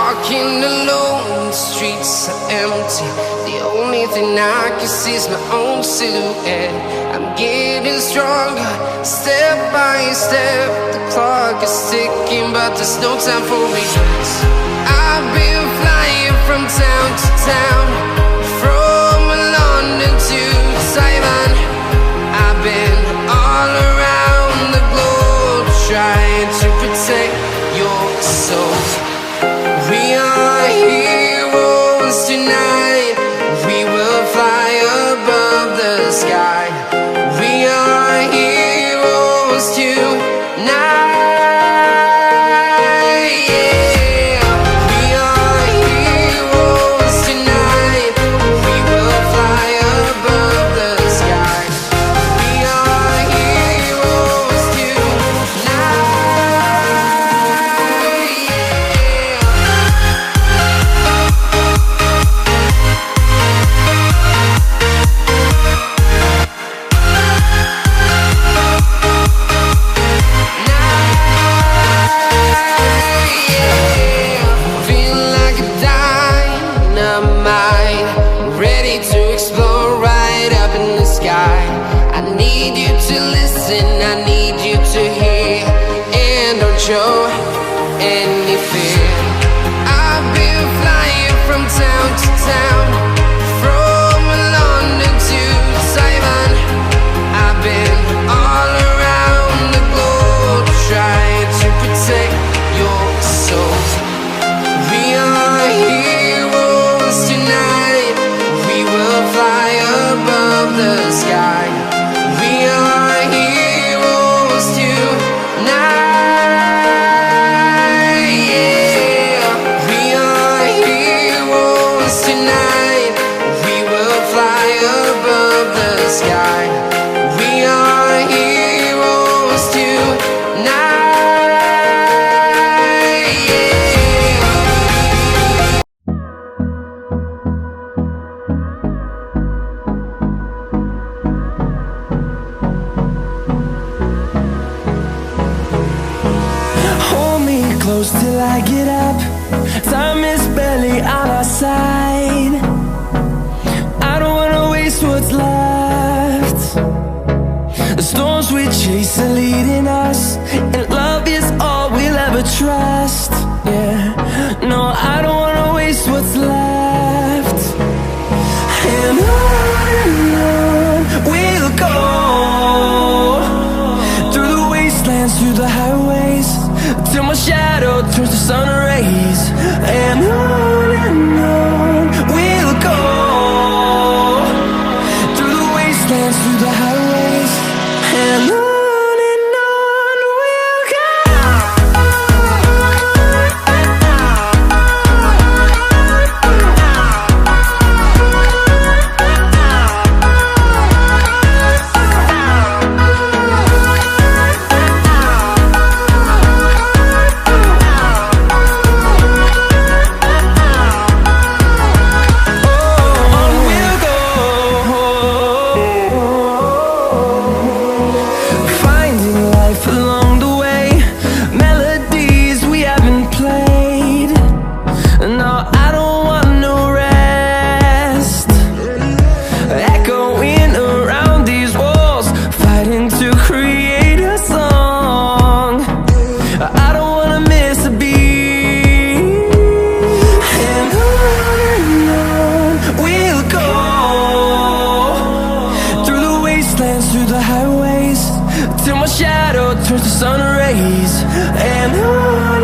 walking alone, the streets are empty. The only thing I can see is my own silhouette. I'm getting stronger, step by step. The clock is ticking, but there's no time for regrets. I've been flying from town to town, from London to Taiwan. I've been all around the globe, trying to protect your soul. We are heroes tonight. We will fly above the sky. We are heroes tonight. Show any fear. I've been flying from town to town, from London to Taiwan. I've been all around the globe, trying to protect your soul. We are heroes tonight. We will fly above the sky. We are heroes tonight. Sky. We are heroes tonight. Hold me close till I get up. Time is barely on our side. I don't wanna waste what's left. The storms we chase are leading us, and love is all we'll ever trust. Yeah, no, I don't wanna waste what's left. And on we'll go, through the wastelands, through the highways, till my shadow turns to sun rays. And on we'll go, through the wastelands, through the highways, and on we'll go. Through the highways, till my shadow turns to sun rays. And on